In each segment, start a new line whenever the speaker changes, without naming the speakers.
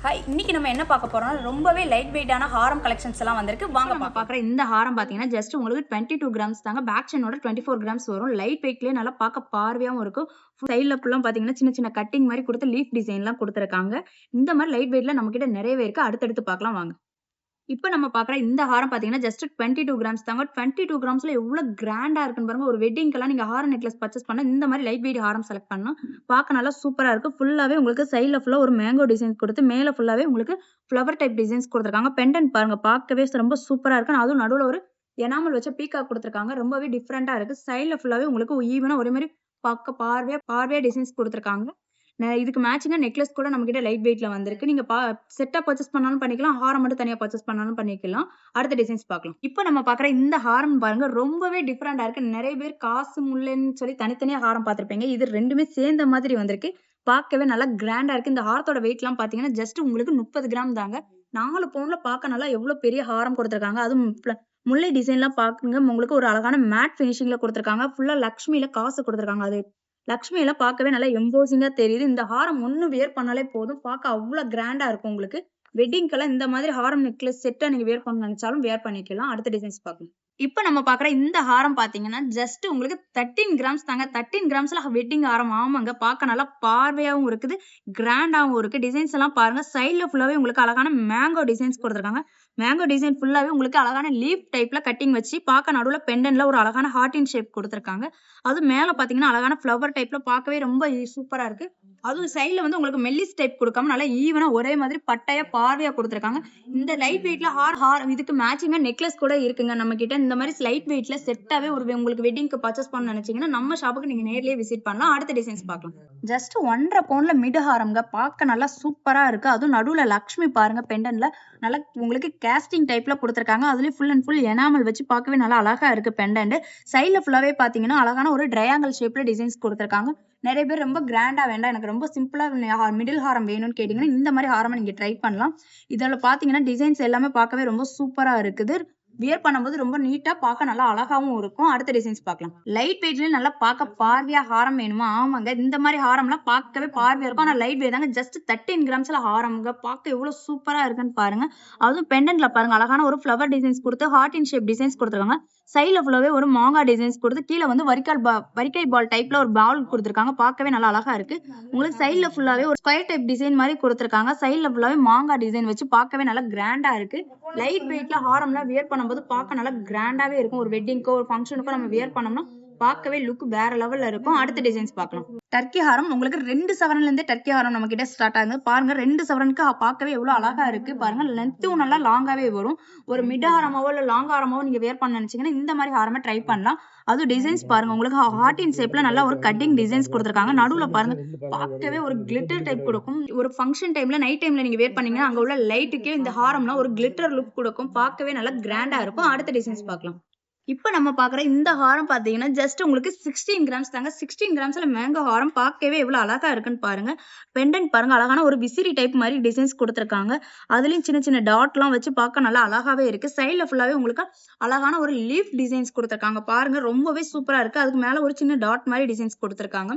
Hi, இன்னைக்கு நம்ம என்ன பார்க்க போறோம்னா ரொம்பவே லைட் வெயிட்டான ஹாரம் கலெக்ஷன்ஸ் எல்லாம் வந்திருக்கு. வாங்க
பார்க்குற இந்த ஹாரம் பார்த்தீங்கன்னா, ஜஸ்ட் உங்களுக்கு 22 கிராம்ஸ் தாங்க. பேக் செயினோட 24 கிராம்ஸ் வரும். லைட் வெயிட்லயே நல்லா பார்க்க பார்வையாவும் இருக்கும். சைடுல ஃபுல்லா பார்த்தீங்கன்னா, சின்ன சின்ன கட்டிங் மாரி குடுத்து லீஃப் டிசைன்லாம் குடுத்துருக்காங்க. இந்த மாரி லைட் வெயிட்ல நம்மகிட்ட நிறையவே இருக்கு. அடுத்தடுத்து பார்க்கலாம் வாங்க. இப்ப நம்ம பார்க்குற இந்த ஹாரம் பார்த்தீங்கன்னா, ஜஸ்ட் 22 கிராம்ஸ் தாங்க. 22 கிராம்ஸ்ல எவ்ளோ கிராண்டா இருக்குன்னு பாருங்க. ஒரு வெட்டிங்க்கெல்லாம் நீங்க ஹாரம் நெக்லஸ் பர்ச்சேஸ் பண்ணா, இந்த மாரி லைட் வெயிட் ஹாரம் செலக்ட் பண்ணா, பார்க்க நல்லா சூப்பரா இருக்கு. ஃபுல்லாவே உங்களுக்கு சைடுல ஃபுல்லா ஒரு மேங்கோ டிசைன் குடுத்து, மேல ஃபுல்லாவே உங்களுக்கு ஃப்ளவர் டைப் டிசைன்ஸ் குடுத்துருக்காங்க. பெண்டன்ட் பாருங்க பார்க்கவே ரொம்ப சூப்பரா இருக்கு. அதுவும் நடுவுல ஒரு எனாமல் வச்ச பீகாக் குடுத்துருக்காங்க. ரொம்பவே டிஃபரெண்டா இருக்கு. சைடுல ஃபுல்லாவே உங்களுக்கு ஈவனா ஒரே மாரி பார்க்க பார்வையா பார்வையா டிசைன்ஸ் குடுத்துருக்காங்க. இதுக்கு மேட்சிங்கா நெக்லஸ் கூட நம்மகிட்ட லைட் வெயிட்ல வந்திருக்கு. நீங்க செட்டா பர்ச்சேஸ் பண்ணாலும் பண்ணிக்கலாம். ஹாரம் மட்டும் தனியா பர்ச்சேஸ் பண்ணாலும் பண்ணிக்கலாம். அடுத்த டிசைன்ஸ் பார்க்கலாம். இப்ப நம்ம பார்க்குற இந்த ஹாரம் பாருங்க ரொம்பவே டிஃபரெண்டா இருக்கு. நெறைய பேர் காசு முல்லைன்னு சொல்லி தனித்தனியா ஹாரம் பார்த்திருப்பீங்க. இது 2மே சேர்ந்த மாதிரி வந்திருக்கு. பார்க்கவே நல்லா கிராண்டா இருக்கு. இந்த ஹாரத்தோட வெயிட்லாம் பார்த்தீங்கன்னா, ஜஸ்ட் உங்களுக்கு 30 கிராம் தாங்க. 4 பவுன்ல பார்க்க நல்லா எவ்ளோ பெரிய ஹாரம் குடுத்துருக்காங்க. அதுவும் முல்லை டிசைன்லாம் பாருங்க உங்களுக்கு ஒரு அழகான மேட் ஃபினிஷிங்ல குடுத்துருக்காங்க. ஃபுல்லா லக்ஷ்மியில காசு குடுத்துருக்காங்க. அது லக்ஷ்மி எல்லாம் பார்க்கவே நல்லா எம்போசிங்கா தெரியுது. இந்த ஹாரம் ஒண்ணு வியர் பண்ணாலே போதும். பார்க்க அவ்ளோ கிராண்டா இருக்கும் உங்களுக்கு. வெட்டிங்க்கெல்லாம் இந்த மாதிரி ஹாரம் நெக்லஸ் செட்டா நீங்க வியர் பண்ண நினைச்சாலும் வியர் பண்ணிக்கலாம். அடுத்த டிசைன்ஸ் பார்க்கலாம். இப்ப நம்ம பார்க்குற இந்த ஹாரம் பார்த்தீங்கன்னா, ஜஸ்ட் உங்களுக்கு 13 கிராம்ஸ் தாங்க. 13 கிராம்ஸ்ல வெட்டிங் ஹாரம். ஆமாங்க. பார்க்க நல்லா பார்வையாவும் இருக்குது. கிராண்டாவும் இருக்கு. டிசைன்ஸ் எல்லாம் பாருங்க. சைடுல ஃபுல்லாவே உங்களுக்கு அழகான மேங்கோ டிசைன்ஸ் குடுத்துருக்காங்க. மேங்கோ டிசைன் ஃபுல்லாவே உங்களுக்கு அழகான லீஃப் டைப்ல கட்டிங் வச்சு பார்க்க நடுவுல பெண்டன்ட்ல ஒரு அழகான ஹார்ட் இன் ஷேப் குடுத்துருக்காங்க. அதுவும் மேல பார்த்தீங்கன்னா, அழகான ஃப்ளவர் டைப்ல பார்க்கவே ரொம்ப சூப்பரா இருக்கு. அதுவும் சைடுல வந்து உங்களுக்கு மெல்லிஸ் டைப் குடுக்காம நல்லா ஈவனா ஒரே மாதிரி பட்டையா பார்வையா குடுத்துருக்காங்க. இந்த லைட் வெயிட்ல இதுக்கு மேட்சிங்கா நெக்லஸ் கூட இருக்குங்க நம்மகிட்ட. இந்த மாதிரி லைட் வெயிட்ல செட்டாவே உங்களுக்கு வெட்டிங்க்கு பர்ச்சேஸ் பண்ணணும்னு நினைச்சீங்கன்னா, நம்ம ஷாப்புக்கு நீங்க நேர்லயே விசிட் பண்ணலாம். அடுத்த டிசைன்ஸ் பார்க்கலாம். ஜஸ்ட் 1.5 பவுன்ல மிட் ஹாரம்ங்க. பார்க்க நல்லா சூப்பரா இருக்கு. அதுவும் நடுவுல லக்ஷ்மி பாருங்க பெண்டன்ட்ல நல்லா உங்களுக்கு கேஸ்டிங் டைப்ல குடுத்துருக்காங்க. அதுலயும் ஃபுல் அண்ட் ஃபுல் எனாமல் வச்சு பார்க்கவே நல்லா அழகா இருக்கு பெண்டன்ட். சைடுல ஃபுல்லாவே பார்த்தீங்கன்னா, அழகான ஒரு ட்ரையாங்கிள் ஷேப்ல டிசைன்ஸ் குடுத்துருக்காங்க. நெறைய பேர் ரொம்ப கிராண்டா வேண்டாம், எனக்கு ரொம்ப சிம்பிளா மிடில் ஹாரம் வேணும்னு கேட்டீங்கன்னா, இந்த மாரி ஹாரமா நீங்க ட்ரை பண்ணலாம். இதுல பார்த்தீங்கன்னா, டிசைன்ஸ் எல்லாமே பார்க்கவே ரொம்ப சூப்பரா இருக்குது. வியர் பண்ணும்போது ரொம்ப நீட்டா பார்க்க நல்லா அழகாவும் இருக்கும். அடுத்த டிசைன்ஸ் பார்க்கலாம். லைட் வெயிட்லயே நல்லா பார்க்க பார்வையா ஹாரம் வேணுமா? ஆமாங்க. இந்த மாரி ஹாரம்லாம் பார்க்கவே பார்வையா இருக்கும். ஆனா லைட் வெயிட் தாங்க. ஜஸ்ட் 13 கிராம்ஸ்ல ஹாரம்ங்க. பார்க்க எவ்வளவு சூப்பரா இருக்குன்னு பாருங்க. அதுவும் பெண்டன்ட்ல பாருங்க அழகான ஒரு ஃப்ளவர் டிசைன்ஸ் குடுத்து ஹார்ட் இன் ஷேப் டிசைன்ஸ் குடுத்துருக்காங்க. சைடுல ஃபுல்லாவே ஒரு மாங்கா டிசைன்ஸ் குடுத்து கீழ வந்து வரிக்காய் பால் டைப்ல ஒரு பால் குடுத்துருக்காங்க. பார்க்கவே நல்லா அழகா இருக்கு. உங்களுக்கு சைடுல ஃபுல்லாவே ஒரு ஸ்கொயர் டைப் டிசைன் மாரி குடுத்துருக்காங்க. சைடுல ஃபுல்லாவே மாங்கா டிசைன் வச்சு பார்க்கவே நல்லா கிராண்டா இருக்கு. லைட் வெயிட்ல ஹாரம்லாம் வியர் பண்ணும்போது பார்க்க நல்லா கிராண்டாவே இருக்கும். ஒரு வெட்டிங்க்கோ, ஒரு ஃபங்ஷனுக்கோ நம்ம வியர் பண்ணோம்னா பார்க்கவே லுக் வேற லெவல்ல இருக்கும். அடுத்த டிசைன்ஸ் பார்க்கலாம். டர்க்கி ஹாரம் உங்களுக்கு 2 சவரன்ல இருந்தே டர்க்கி ஹாரம் நம்ம கிட்ட ஸ்டார்ட் ஆகுது. பாருங்க 2 சவரனுக்கு பார்க்கவே எவ்வளவு அழகா இருக்கு. பாருங்க லென்த்தும் நல்லா லாங்காவே வரும். ஒரு மிட் ஹாரமாவோ இல்ல லாங் ஹாரமாவோ நீங்க வியர் பண்ண நினைச்சீங்கன்னா இந்த மாதிரி ஹாரமா ட்ரை பண்ணலாம். அதுவும் டிசைன்ஸ் பாருங்க உங்களுக்கு ஹார்ட் இன் ஷேப்ல நல்லா ஒரு கட்டிங் டிசைன்ஸ் குடுத்துருக்காங்க. நடுவுல பாருங்க பார்க்கவே ஒரு கிளிட்டர் டைப் கொடுக்கும். ஒரு ஃபங்ஷன் டைம்ல நைட் டைம்ல நீங்க வியர் பண்ணீங்கன்னா அங்க உள்ள லைட்டுக்கே இந்த ஹாரம்லாம் ஒரு கிளிட்டர் லுக் கொடுக்கும். பார்க்கவே நல்லா கிராண்டா இருக்கும். அடுத்த டிசைன்ஸ் பார்க்கலாம். இப்ப நம்ம பார்க்குற இந்த ஹாரம் பார்த்தீங்கன்னா, ஜஸ்ட் உங்களுக்கு 16 கிராம்ஸ் தாங்க. 16 கிராம்ஸ்ல மேங்கோ ஹாரம் பார்க்கவே எவ்வளோ அழகா இருக்குன்னு பாருங்க. பெண்டன்ட் பாருங்க அழகான ஒரு விசிறி டைப் மாரி டிசைன்ஸ் குடுத்துருக்காங்க. அதுலயும் சின்ன சின்ன டாட்லாம் வச்சு பார்க்க நல்லா அழகாவே இருக்கு. சைடுல ஃபுல்லாவே உங்களுக்கு அழகான ஒரு லீஃப் டிசைன்ஸ் குடுத்துருக்காங்க. பாருங்க ரொம்பவே சூப்பரா இருக்கு. அதுக்கு மேல ஒரு சின்ன டாட் மாரி டிசைன்ஸ் குடுத்துருக்காங்க.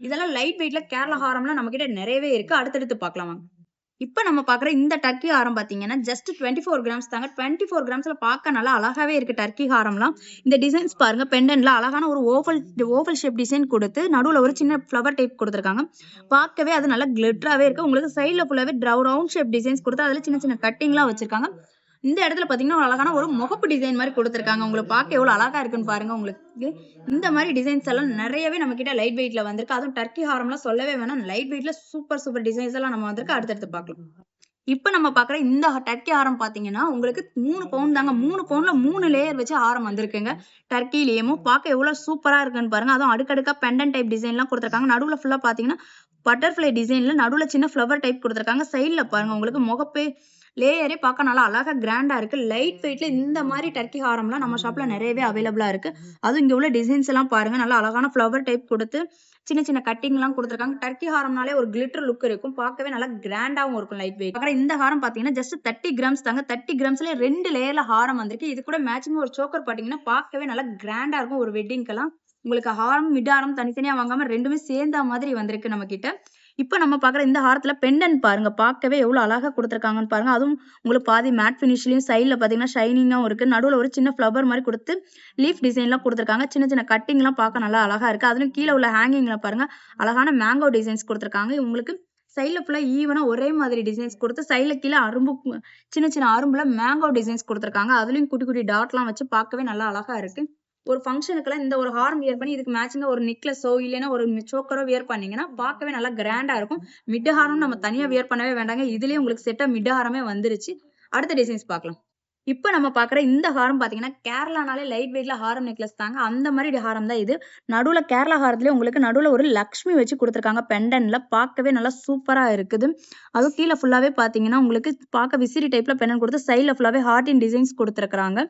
இதெல்லாம் லைட் வெயிட்ல கேரளா ஹாரம்லாம் நம்மகிட்ட நிறையவே இருக்கு. அடுத்தடுத்து பார்க்கலாம் வாங்க. இப்ப நம்ம பார்க்குற இந்த டர்க்கி ஹாரம் பார்த்தீங்கன்னா, ஜஸ்ட் 24 கிராம்ஸ் தாங்க. 24 கிராம்ஸ்ல பார்க்க நல்லா அழகாவே இருக்கு டர்க்கி ஹாரம்லாம். இந்த டிசைன்ஸ் பாருங்க பெண்டன்ட்ல அழகான ஒரு ஓவல் ஷேப் டிசைன் குடுத்து நடுவுல ஒரு சின்ன ஃப்ளவர் டைப் குடுத்துருக்காங்க. பார்க்கவே அது நல்லா கிளிட்டராவே இருக்கு. உங்களுக்கு சைடுல ஃபுல்லாவே ரவுண்ட் ஷேப் டிசைன்ஸ் குடுத்து அதுல சின்ன சின்ன கட்டிங்லாம் வச்சிருக்காங்க. இந்த இடத்துல பார்த்தீங்கன்னா, ஒரு அழகான ஒரு முகப்பு டிசைன் மாரி குடுத்துருக்காங்க. உங்களுக்கு பார்க்க எவ்வளோ அழகா இருக்குன்னு பாருங்க உங்களுக்கு. இந்த மாரி டிசைன்ஸ் எல்லாம் நிறையவே நம்ம கிட்ட லைட் வெயிட்ல வந்திருக்கு. அதுவும் டர்க்கி ஹாரம்லாம் சொல்லவே வேணாம். லைட் வெயிட்ல சூப்பர் டிசைன்ஸ் எல்லாம் நம்ம வந்திருக்கு. அடுத்தடுத்து பார்க்கலாம். இப்ப நம்ம பார்க்குற இந்த டர்க்கி ஹாரம் பார்த்தீங்கன்னா, உங்களுக்கு 3 பவுன் தாங்க. 3 பவுன்ல 3 லேயர் வச்சு ஹாரம் வந்திருக்குங்க. டர்க்கிலயும் பார்க்க எவ்வளோ சூப்பரா இருக்குன்னு பாருங்க. அதுவும் அடுக்கடுக்கா பெண்டன்ட் டைப் டிசைன்லாம் குடுத்துருக்காங்க. நடுவுல ஃபுல்லா பார்த்தீங்கன்னா, பட்டர்ஃப்ளை டிசைன்ல நடுவுல சின்ன ஃப்ளவர் டைப் குடுத்துருக்காங்க. சைடுல பாருங்க உங்களுக்கு முகப்பு லேயரே பார்க்க நல்லா அழகா கிராண்டா இருக்கு. லைட் வெயிட்ல இந்த மாரி டர்க்கி ஹாரம்லாம் நம்ம ஷாப்ல நிறையவே அவைலபிளா இருக்கு. அதுவும் இங்க உள்ள டிசைன்ஸ் எல்லாம் பாருங்க. நல்லா அழகான ஃப்ளவர் டைப் குடுத்து சின்ன சின்ன கட்டிங்லாம் குடுத்துருக்காங்க. டர்க்கி ஹாரம்னாலே ஒரு கிளிட்டர் லுக் இருக்கும். பார்க்கவே நல்லா கிராண்டாவும் இருக்கும் லைட் வெயிட். அப்புறம் இந்த ஹாரம் பார்த்தீங்கன்னா, ஜஸ்ட் 30 கிராம்ஸ் தாங்க. 30 கிராம்ஸ்ல 2 லேயர்ல ஹாரம் வந்திருக்கு. இது கூட மேட்சிங்கா ஒரு சோக்கர் பார்த்தீங்கன்னா, பார்க்கவே நல்லா கிராண்டா இருக்கும் ஒரு வெட்டிங்க்கெல்லாம். உங்களுக்கு ஹாரம், மிட் ஹாரம் தனித்தனியா வாங்காம 2மே சேர்ந்த மாதிரி வந்திருக்கு நம்ம கிட்ட. இப்ப நம்ம பார்க்குற இந்த ஹாரத்துல பெண்டன்ட் பாருங்க. பார்க்கவே எவ்வளோ அழகா குடுத்துருக்காங்கன்னு பாருங்க. அதுவும் உங்களுக்கு பாதி மேட் ஃபினிஷ்லயும் சைடுல பார்த்தீங்கன்னா ஷைனிங்காவும் இருக்கு. நடுவுல ஒரு சின்ன ஃப்ளவர் மாரி குடுத்து லீஃப் டிசைன்லாம் குடுத்துருக்காங்க. சின்ன சின்ன கட்டிங்லாம் பார்க்க நல்லா அழகா இருக்கு. அதுலயும் கீழ உள்ள ஹேங்கிங்ல பாருங்க அழகான மேங்கோ டிசைன்ஸ் குடுத்துருக்காங்க. உங்களுக்கு சைடுல ஃபுல்லா ஈவனா ஒரே மாதிரி டிசைன்ஸ் குடுத்து சைடுல கீழ சின்ன சின்ன அரும்புல மேங்கோ டிசைன்ஸ் குடுத்துருக்காங்க. அதுலயும் குட்டி குட்டி டாட்லாம் வச்சு பார்க்கவே நல்லா அழகா இருக்கு. ஒரு ஃபங்ஷனுக்குலாம் இந்த ஒரு ஹாரம் வியர் பண்ணி இதுக்கு மேட்சிங்கா ஒரு நெக்லஸோ இல்லைன்னா ஒரு சோக்கரோ வியர் பண்ணீங்கன்னா பார்க்கவே நல்லா கிராண்டா இருக்கும். மிட் ஹாரம் நம்ம தனியா வியர் பண்ணவே வேண்டாங்க. இதுலயே உங்களுக்கு செட்டா மிட் ஹாரமே வந்துருச்சு. அடுத்த டிசைன்ஸ் பார்க்கலாம். இப்ப நம்ம பார்க்குற இந்த ஹாரம் பார்த்தீங்கன்னா, கேரளானாலே லைட் வெயிட்ல ஹாரம் நெக்லஸ் தாங்க. அந்த மாரி ஹாரம் தான் இது. நடுவுல கேரளா ஹாரத்திலேயே உங்களுக்கு நடுவுல ஒரு லக்ஷ்மி வச்சு குடுத்துருக்காங்க பெண்டன்ட்ல. பார்க்கவே நல்லா சூப்பரா இருக்குது. அதுவும் கீழ ஃபுல்லாவே பார்த்தீங்கன்னா, உங்களுக்கு பார்க்க விசிறி டைப்ல பெண்டன்ட் குடுத்து சைடுல ஃபுல்லாவே ஹார்ட்டின் டிசைன்ஸ் குடுத்துருக்காங்க.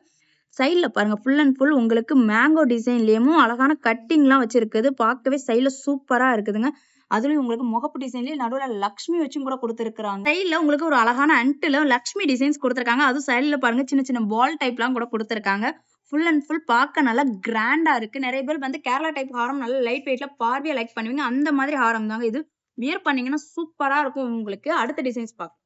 சைடுல பாருங்க ஃபுல் அண்ட் ஃபுல் உங்களுக்கு மேங்கோ டிசைன்லயும் அழகான கட்டிங்லாம் வச்சிருக்குது. பார்க்கவே சைடுல சூப்பரா இருக்குதுங்க. அதுலயும் உங்களுக்கு முகப்பு டிசைன்லயே நடுவுல லக்ஷ்மி வச்சும் கூட குடுத்துருக்காங்க. சைடுல உங்களுக்கு ஒரு அழகான அன்ட்டுல லக்ஷ்மி டிசைன்ஸ் குடுத்துருக்காங்க. அதுவும் சைடுல பாருங்க சின்ன சின்ன பால் டைப்லாம் கூட குடுத்துருக்காங்க. ஃபுல் அண்ட் ஃபுல் பார்க்க நல்லா கிராண்டா இருக்கு. நெறைய பேர் வந்து கேரளா டைப் ஹாரம் நல்லா லைட் வெயிட்ல பார்வையா லைக் பண்ணுவீங்க. அந்த மாதிரி ஹாரம் தாங்க இது. வியர் பண்ணீங்கன்னா சூப்பரா இருக்கும் உங்களுக்கு. அடுத்த டிசைன்ஸ் பார்க்கலாம்.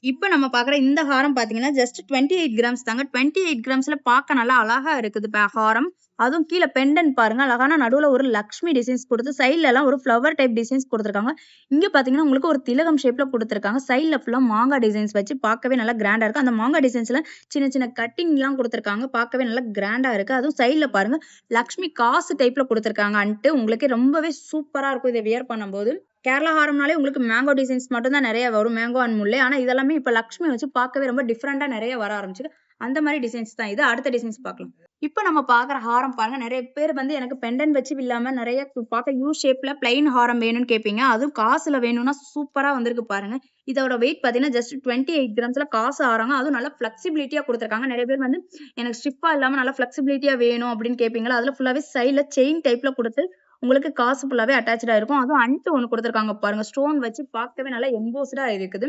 இப்ப நம்ம பார்க்குற இந்த ஹாரம் பார்த்தீங்கன்னா, ஜஸ்ட் 28 கிராம்ஸ் தாங்க. 28 கிராம்ஸ்ல பார்க்க நல்லா அழகா இருக்குது ஹாரம். அதுவும் கீழ பெண்டன்ட் பாருங்க. அழகான நடுவுல ஒரு லக்ஷ்மி டிசைன்ஸ் குடுத்து, சைடுலலாம் ஒரு ஃப்ளவர் டைப் டிசைன்ஸ் குடுத்துருக்காங்க. இங்க பார்த்தீங்கன்னா, உங்களுக்கு ஒரு திலகம் ஷேப்ல குடுத்துருக்காங்க. சைடுல ஃபுல்லா மாங்கா டிசைன்ஸ் வச்சு பார்க்கவே நல்லா கிராண்டா இருக்கு. அந்த மாங்கா டிசைன்ஸ்ல சின்ன சின்ன கட்டிங்லாம் குடுத்துருக்காங்க. பார்க்கவே நல்லா கிராண்டா இருக்கு. அதுவும் சைடுல பாருங்க, லக்ஷ்மி காசு டைப்ல குடுத்துருக்காங்க அன்ட்டு. உங்களுக்கு ரொம்பவே சூப்பரா இருக்கும் இத வியர் பண்ணும்போது. கேரளா ஹாரம்னாலே உங்களுக்கு மேங்கோ டிசைன்ஸ் மட்டும் தான் நெறைய வரும். மேங்கோ அண்ட் முல்லை. ஆனா இதெல்லாமே இப்ப லக்ஷ்மி வச்சு பார்க்கவே ரொம்ப டிஃபரெண்டா நெறைய வர ஆரம்பிச்சிருக்கு. அந்த மாரி டிசைன்ஸ் தான் இது. அடுத்த டிசைன்ஸ் பார்க்கலாம். இப்ப நம்ம பார்க்குற ஹாரம் பாருங்க. நெறைய பேர் வந்து எனக்கு பெண்டன்ட் வச்சு இல்லாம நெறைய பார்க்க யூ ஷேப்ல பிளைன் ஹாரம் வேணும்னு கேட்பீங்க. அதுவும் காசுல வேணும்னா சூப்பரா வந்திருக்கு பாருங்க. இதோட வெயிட் பார்த்தீங்கன்னா, ஜஸ்ட் 28 கிராம்ஸ்ல காசு ஹாரங்க. அதுவும் நல்லா ஃப்ளெக்சிபிலிட்டியா குடுத்துருக்காங்க. நெறைய பேர் வந்து எனக்கு ஸ்டிஃப்பா இல்லாம நல்லா ஃப்ளெக்சிபிலிட்டியா வேணும் அப்படின்னு கேட்பீங்களா? அதுல ஃபுல்லாவே சைடுல செயின் டைப்ல குடுத்து உங்களுக்கு காசு ஃபுல்லாவே அட்டாச்டா இருக்கும். அதுவும் அன்ட்டு ஒண்ணு குடுத்துருக்காங்க பாருங்க. ஸ்டோன் வச்சு பார்க்கவே நல்லா எம்போஸ்டா இருக்குது.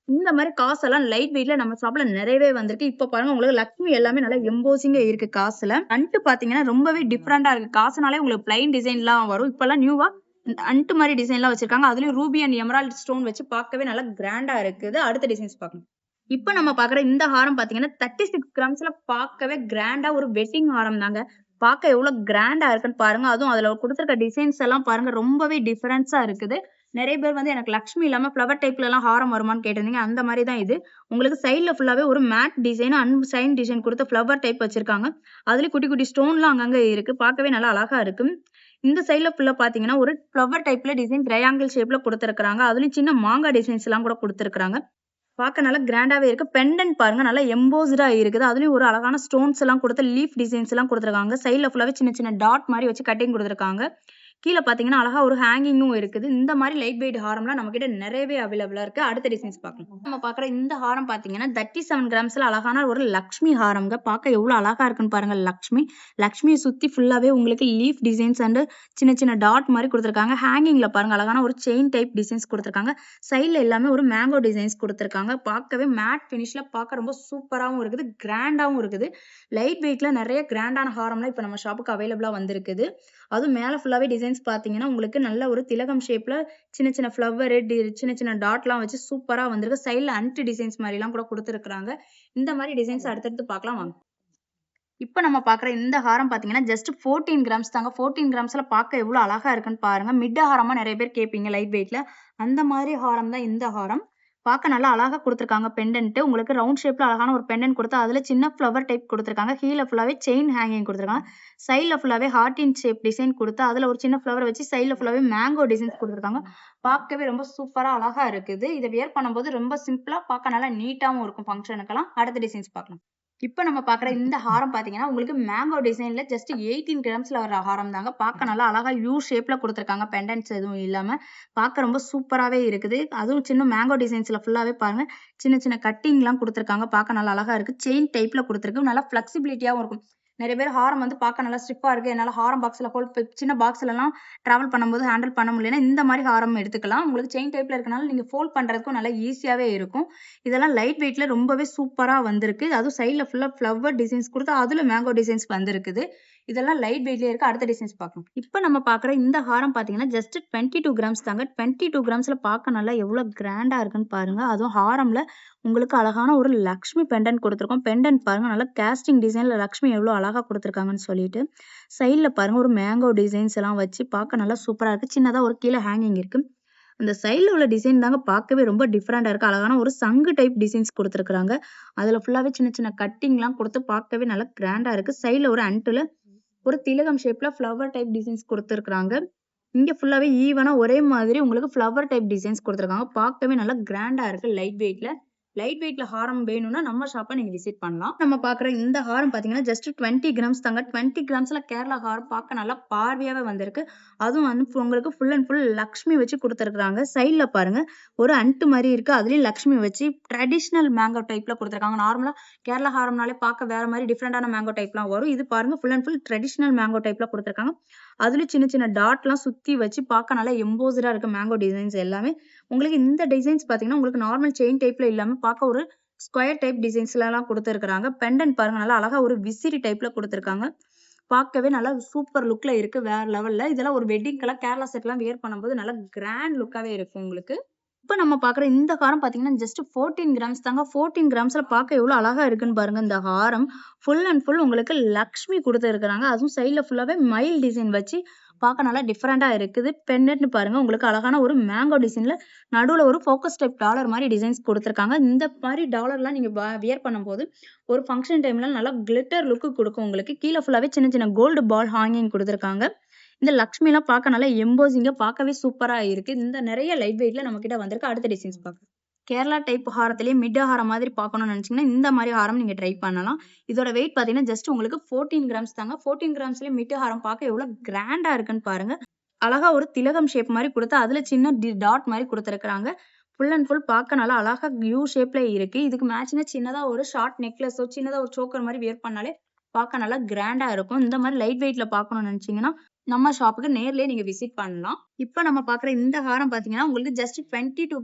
இந்த மாரி காசெல்லாம் லைட் வெயிட்ல நம்ம ஷாப்ல நிறையவே வந்திருக்கு. இப்ப பாருங்க உங்களுக்கு லக்ஷ்மி எல்லாமே நல்லா எம்போசிங்கா இருக்கு காசுல. அன்ட்டு பார்த்தீங்கன்னா, ரொம்பவே டிஃபரெண்டா இருக்கு. காசுனாலே உங்களுக்கு பிளைன் டிசைன்லாம் வரும். இப்பலாம் நியூவா அன்ட்டு மாரி டிசைன்லாம் வச்சிருக்காங்க. அதுலயும் ரூபி அண்ட் எமரால்ட் ஸ்டோன் வச்சு பார்க்கவே நல்லா கிராண்டா இருக்குது. அடுத்த டிசைன்ஸ் பார்க்கலாம். இப்ப நம்ம பார்க்குற இந்த ஹாரம் பார்த்தீங்கன்னா, 36 கிராம்ஸ்ல பார்க்கவே கிராண்டா ஒரு வெட்டிங் ஹாரம் தாங்க. பார்க்க எவ்வளோ கிராண்டா இருக்குன்னு பாருங்க. அதுவும் அதுல குடுத்துருக்க டிசைன்ஸ் எல்லாம் பாருங்க ரொம்பவே டிஃபரன்ஸா இருக்குது. நெறைய பேர் வந்து எனக்கு லக்ஷ்மி இல்லாம ஃப்ளவர் டைப்லலாம் ஹாரம் வருமான்னு கேட்டிருந்தீங்க. அந்த மாரி தான் இது. உங்களுக்கு சைடுல ஃபுல்லாவே ஒரு மேட் டிசைன், அன்சைன் டிசைன் குடுத்த ஃப்ளவர் டைப் வச்சிருக்காங்க. அதுலயும் குட்டி குட்டி ஸ்டோன்லாம் அங்கங்க இருக்கு. பார்க்கவே நல்லா அழகா இருக்கு. இந்த சைடுல ஃபுல்லா பார்த்தீங்கன்னா, ஒரு ஃப்ளவர் டைப்ல டிசைன் ட்ரையாங்கிள் ஷேப்ல குடுத்துருக்காங்க. அதுலயும் சின்ன மாங்கா டிசைன்ஸ்லாம் கூட குடுத்துருக்காங்க. பார்க்க நல்லா கிராண்டாவே இருக்கு. பெண்டன்ட் பாருங்க நல்லா எம்போஸ்டா இருக்குது. அதுலயும் ஒரு அழகான ஸ்டோன்ஸ் எல்லாம் குடுத்து லீஃப் டிசைன்ஸ் எல்லாம் குடுத்துருக்காங்க. சைடுல ஃபுல்லாவே சின்ன சின்ன டாட் மாரி வச்சு கட்டிங் குடுத்துருக்காங்க. கீழ பார்த்தீங்கன்னா, அழகா ஒரு ஹேங்கிங்கும் இருக்குது. இந்த மாரி லைட் வெயிட் ஹாரம்லாம் நம்மகிட்ட நிறையவே அவைலபிளா இருக்கு. அடுத்த டிசைன்ஸ் பார்க்கலாம். நம்ம பார்க்குற இந்த ஹாரம் பார்த்தீங்கன்னா, 37 கிராம்ஸ்ல அழகான ஒரு லக்ஷ்மி ஹாரம்ங்க. பார்க்க எவ்வளோ அழகா இருக்குன்னு பாருங்க லக்ஷ்மி. லக்ஷ்மிய சுத்தி ஃபுல்லாவே உங்களுக்கு லீஃப் டிசைன்ஸ் அண்ட் சின்ன சின்ன டாட் மாரி குடுத்துருக்காங்க. ஹேங்கிங்ல பாருங்க அழகான ஒரு செயின் டைப் டிசைன்ஸ் குடுத்துருக்காங்க. சைடுல எல்லாமே ஒரு மேங்கோ டிசைன்ஸ் குடுத்துருக்காங்க. பார்க்கவே மேட் ஃபினிஷ்ல பார்க்க ரொம்ப சூப்பராவும் இருக்குது. கிராண்டாவும் இருக்குது. லைட் வெயிட்ல நிறைய கிராண்டான ஹாரம்லாம் இப்ப நம்ம ஷாப்புக்கு அவைலபிளா வந்திருக்குது. அதுவும் மேல ஃபுல்லாவே டிசைன்ஸ் பார்த்தீங்கன்னா, உங்களுக்கு நல்ல ஒரு திலகம் ஷேப்ல சின்ன சின்ன ஃப்ளவர், சின்ன சின்ன டாட்லாம் வச்சு சூப்பரா வந்திருக்கு. சைடுல அன்ட் டிசைன்ஸ் மாரிலாம் கூட குடுத்துருக்காங்க. இந்த மாரி டிசைன்ஸ் அடுத்தடுத்து பார்க்கலாம் வாங்க. இப்ப நம்ம பார்க்குற இந்த ஹாரம் பார்த்தீங்கன்னா, ஜஸ்ட் 14 கிராம்ஸ் தாங்க. 14 கிராம்ஸ்ல பார்க்க எவ்வளோ அழகா இருக்குன்னு பாருங்க. மிட் ஹாரமா நெறைய பேர் கேட்பீங்க லைட் வெயிட்ல. அந்த மாரி ஹாரம் தான் இந்த ஹாரம். பார்க்க நல்லா அழகா குடுத்துருக்காங்க பெண்டன்ட். உங்களுக்கு ரவுண்ட் ஷேப்ல அழகான ஒரு பெண்டன்ட் குடுத்து, அதுல சின்ன ஃப்ளவர் டைப் குடுத்துருக்காங்க. கீழ ஃபுல்லாவே செயின் ஹேங்கிங் குடுத்துருக்காங்க. சைடுல ஃபுல்லாவே ஹார்ட்டின் ஷேப் டிசைன் குடுத்து, அதுல ஒரு சின்ன ஃப்ளவர் வச்சு சைடுல ஃபுல்லாவே மேங்கோ டிசைன்ஸ் குடுத்துருக்காங்க. பார்க்கவே ரொம்ப சூப்பரா அழகா இருக்குது. இத வியர் பண்ணும்போது ரொம்ப சிம்பிளா பார்க்க நல்லா நீட்டாவும் இருக்கும் ஃபங்ஷனுக்கெல்லாம். அடுத்த டிசைன்ஸ் பார்க்கலாம். இப்ப நம்ம பார்க்குற இந்த ஹாரம் பார்த்தீங்கன்னா, உங்களுக்கு மேங்கோ டிசைன்ல ஜஸ்ட் 18 கிராம்ஸ்ல வர ஹாரம் தாங்க. பார்க்க நல்லா அழகா யூ ஷேப்ல குடுத்துருக்காங்க. பெண்டன்ட்ஸ் எதுவும் இல்லாம. பார்க்க ரொம்ப சூப்பராவே இருக்குது. அதுவும் சின்ன மேங்கோ டிசைன்ஸ்ல ஃபுல்லாவே பாருங்க, சின்ன சின்ன கட்டிங்லாம் குடுத்துருக்காங்க. பார்க்க நல்லா அழகா இருக்கு. செயின் டைப்ல குடுத்துருக்கு. நல்லா ஃப்ளெக்சிபிலிட்டியாவும் இருக்கும். நெறைய பேர் ஹாரம் வந்து பார்க்க நல்லா ஸ்டிஃப்பா இருக்கு. என்னால ஹாரம் பாக்ஸ்ல சின்ன பாக்ஸ்லலாம் டிராவல் பண்ணும்போது ஹேண்டில் பண்ண முடியலன்னா, இந்த மாரி ஹாரம் எடுத்துக்கலாம். உங்களுக்கு செயின் டைப்ல இருக்கனால நீங்க ஃபோல்ட் பண்றதுக்கும் நல்லா ஈஸியாவே இருக்கும். இதெல்லாம் லைட் வெயிட்ல ரொம்பவே சூப்பரா வந்திருக்கு. அதுவும் சைடுல ஃபுல்லா ஃப்ளவர் டிசைன்ஸ் குடுத்து, அதுல மேங்கோ டிசைன்ஸ் வந்திருக்குது. இதெல்லாம் லைட் வெயிட்லயே இருக்கு. அடுத்த டிசைன்ஸ் பார்க்கலாம். இப்போ நம்ம பார்க்குற இந்த ஹாரம் பார்த்தீங்கன்னா ஜஸ்ட் 22 கிராம்ஸ் தாங்க. 22 கிராம்ஸ்ல பார்க்க நல்லா எவ்வளோ கிராண்டா இருக்குன்னு பாருங்க. அதுவும் ஹாரம்ல உங்களுக்கு அழகான ஒரு லக்ஷ்மி பெண்டன்ட் கொடுத்துருக்கோம். பெண்டன்ட் பாருங்க நல்லா கேஸ்டிங் டிசைன்ல லக்ஷ்மி எவ்வளோ அழகா கொடுத்துருக்காங்கன்னு சொல்லிட்டு சைடில் பாருங்க ஒரு மேங்கோ டிசைன்ஸ் எல்லாம் வச்சு பார்க்க நல்லா சூப்பரா இருக்கு. சின்னதா ஒரு கீழே ஹேங்கிங் இருக்கு. அந்த சைடில் உள்ள டிசைன் தாங்க பார்க்கவே ரொம்ப டிஃப்ரெண்டா இருக்கு. அழகான ஒரு சங்கு டைப் டிசைன்ஸ் கொடுத்துருக்காங்க. அதுல ஃபுல்லாவே சின்ன சின்ன கட்டிங்லாம் கொடுத்து பார்க்கவே நல்லா கிராண்டா இருக்கு. சைடில் ஒரு அன்ட்டுல ஒரு திலகம் ஷேப்ல ஃப்ளவர் டைப் டிசைன்ஸ் கொடுத்துருக்காங்க. இங்க ஃபுல்லாவே ஈவனா ஒரே மாதிரி உங்களுக்கு ஃப்ளவர் டைப் டிசைன்ஸ் கொடுத்துருக்காங்க. பார்க்கவே நல்லா கிராண்டா இருக்கு. லைட் வெயிட்ல ஹாரம் வேணும்னா நம்ம ஷாப்பை நீங்க விசிட் பண்ணலாம். நம்ம பாக்குற இந்த ஹாரம் பாத்தீங்கன்னா ஜஸ்ட் 20 கிராம்ஸ் தாங்க. 20 கிராம்ஸ்ல கேரளா ஹாரம் பார்க்க நல்லா பார்வையாவே வந்திருக்கு. அதுவும் வந்து உங்களுக்கு ஃபுல் அண்ட் ஃபுல் லக்ஷ்மி வச்சு கொடுத்துருக்காங்க. சைட்ல பாருங்க ஒரு அன்ட்டு மாதிரி இருக்கு. அதுலயும் லக்ஷ்மி வச்சு ட்ரெடிஷ்னல் மேங்கோ டைப்ல கொடுத்துருக்காங்க. நார்மலா கேரளா ஹாரம்னாலே பார்க்க வேற மாதிரி டிஃப்ரெண்டான மேங்கோ டைப்லாம் வரும். இது பாருங்க full and full traditional mango டைப்ல கொடுத்துருக்காங்க. அதுலயும் சின்ன சின்ன டாட்லாம் சுத்தி வச்சு பார்க்க நல்லா எம்போஸ்டா இருக்கு. மேங்கோ டிசைன்ஸ் எல்லாமே உங்களுக்கு இந்த டிசைன்ஸ் பாத்தீங்கன்னா உங்களுக்கு நார்மல் செயின் டைப்ல இல்லாம பார்க்க ஒரு ஸ்கொயர் டைப் டிசைன்ஸ்ல எல்லாம் கொடுத்துருக்காங்க. பெண்டன்ட் பாருங்க நல்லா அழகா ஒரு விசிறி டைப்ல கொடுத்துருக்காங்க. பார்க்கவே நல்லா சூப்பர் லுக்ல இருக்கு. வேற லெவல்ல இதெல்லாம் ஒரு வெட்டிங்கெல்லாம் கேரளா செட் எல்லாம் வியர் பண்ணும்போது நல்லா கிராண்ட் லுக்காவே இருக்கும் உங்களுக்கு. இப்ப நம்ம பாக்குற இந்த ஹாரம் பாத்தீங்கன்னா ஜஸ்ட் 14 கிராம்ஸ் தாங்க. 14 கிராம்ஸ்ல பார்க்க எவ்வளவு அழகா இருக்குன்னு பாருங்க. இந்த ஹாரம் ஃபுல் அண்ட் ஃபுல் உங்களுக்கு லக்ஷ்மி கொடுத்துருக்காங்க. அதுவும் சைட்ல ஃபுல்லாவே மயில் டிசைன் வச்சு பார்க்க நல்லா டிஃப்ரெண்டா இருக்குது. பெண்டன்ட் பாருங்க உங்களுக்கு அழகான ஒரு மேங்கோ டிசைன்ல நடுவுல ஒரு ஃபோக்கஸ் டைப் டாலர் மாதிரி டிசைன்ஸ் கொடுத்துருக்காங்க. இந்த மாதிரி டாலர்லாம் நீங்க வியர் பண்ணும்போது ஒரு ஃபங்க்ஷன் டைம்ல நல்லா கிளிட்டர் லுக்கு கொடுக்கும் உங்களுக்கு. கீழே ஃபுல்லாவே சின்ன சின்ன கோல்டு பால் ஹாங்கிங் கொடுத்துருக்காங்க. இந்த லக்ஷ்மி எல்லாம் பார்க்க நல்லா எம்போசிங்கா பார்க்கவே சூப்பரா இருக்கு. இந்த நிறைய லைட் வெயிட்ல நம்ம கிட்ட வந்திருக்கு. அடுத்த டிசைன்ஸ் பார்க்கலாம். கேரளா டைப் ஹாரத்திலேயே மிட் ஹாரம் மாதிரி பார்க்கணும்னு நினைச்சீங்கன்னா இந்த மாதிரி ஹாரம் நீங்க ட்ரை பண்ணலாம். இதோட வெயிட் பாத்தீங்கன்னா ஜஸ்ட் உங்களுக்கு 14 கிராம்ஸ் தாங்க. 14 கிராம்ஸ்லயே மிட் ஹாரம் பார்க்க எவ்வளவு கிராண்டா இருக்குன்னு பாருங்க. அழகா ஒரு திலகம் ஷேப் மாதிரி கொடுத்து அதுல சின்ன டாட் மாதிரி கொடுத்துருக்காங்க. ஃபுல் அண்ட் ஃபுல் பார்க்க நல்லா அழகா யூ ஷேப்ல இருக்கு. இதுக்கு மேட்சிங்கா சின்னதா ஒரு ஷார்ட் நெக்லஸோ சின்னதா ஒரு சோக்கர் மாதிரி வியர் பண்ணாலே பார்க்க நல்லா கிராண்டா இருக்கும். இந்த மாதிரி லைட் வெயிட்ல பார்க்கணும்னு நினைச்சீங்கன்னா நம்ம ஷாப்புக்கு நேர்லயே நீங்க விசிட் பண்ணலாம். இப்ப நம்ம பாக்குற இந்த ஹாரம் பாத்தீங்கன்னா உங்களுக்கு ஜஸ்ட் 22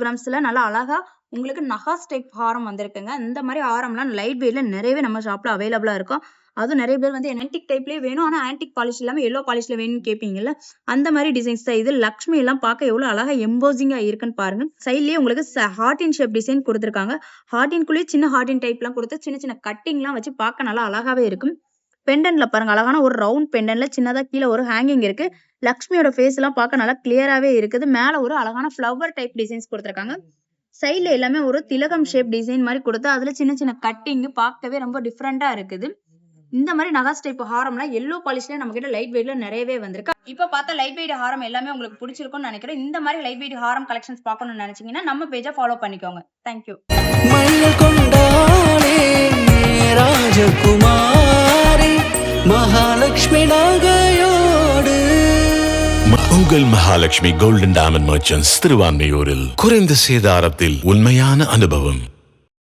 கிராம்ஸ்ல நல்லா அழகா உங்களுக்கு நகாஸ் டைப் ஹாரம் வந்திருக்குங்க. இந்த மாதிரி ஹாரம்லாம் லைட் வெயிட்ல நிறையவே நம்ம ஷாப்ல அவைலபிளா இருக்கும். அதுவும் நிறைய பேர் வந்து ஆன்டிக் டைப்லயே வேணும் ஆனா ஆன்டிக் பாலிஷ் இல்லாம எல்லோ பாலிஷ்ல வேணும்னு கேட்பீங்கல்ல, அந்த மாதிரி டிசைன்ஸ் தான் இது. லக்ஷ்மி எல்லாம் பார்க்க எவ்வளவு அழகா எம்போசிங்கா இருக்குன்னு பாருங்க. சைட்லயே உங்களுக்கு ஹார்டின் ஷேப் டிசைன் கொடுத்துருக்காங்க. ஹார்டின்குள்ளேயே சின்ன ஹார்டின் டைப் எல்லாம் கொடுத்து சின்ன சின்ன கட்டிங் எல்லாம் வச்சு பார்க்க நல்லா அழகாவே இருக்கும். பெண்டன்ட்ல பாருங்க அழகான ஒரு ரவுண்ட் பெண்டன்ட்ல சின்னதா கீழே ஒரு ஹேங்கிங் இருக்கு. லக்ஷ்மியோட ஃபேஸ் எல்லாம் பார்க்க நல்லா கிளியராவே இருக்குது. மேல ஒரு அழகான ஃப்ளவர் டைப் டிசைன்ஸ் கொடுத்துருக்காங்க. சைட்ல எல்லாமே ஒரு திலகம் ஷேப் டிசைன் மாதிரி கொடுத்து அதுல சின்ன சின்ன கட்டிங் பார்க்கவே ரொம்ப டிஃப்ரெண்டா இருக்குது. இந்த மாதிரி நகாஸ் டைப் ஹாரம்லாம் எல்லோ பாலிஷ்ல நம்ம கிட்ட லைட் வெயிட்ல நிறையவே வந்திருக்கு. இப்ப பார்த்தா லைட் வெயிட் ஹாரம் எல்லாமே உங்களுக்கு பிடிச்சிருக்கும்னு நினைக்கிறேன். இந்த மாதிரி லைட் வெயிட் ஹாரம் கலெக்ஷன்ஸ் பார்க்கணும்னு நினைச்சீங்கன்னா நம்ம பேஜை ஃபாலோ பண்ணிக்கோங்க. தேங்க்யூ.
ராஜகுமாரி மகாலட்சுமி நகையோடு
உங்கள் மகாலட்சுமி கோல்டன் டைமண்ட் மர்ச்சன்ட்ஸ் திருவான்மையூரில் குறைந்த சேதாரத்தில் உண்மையான அனுபவம்.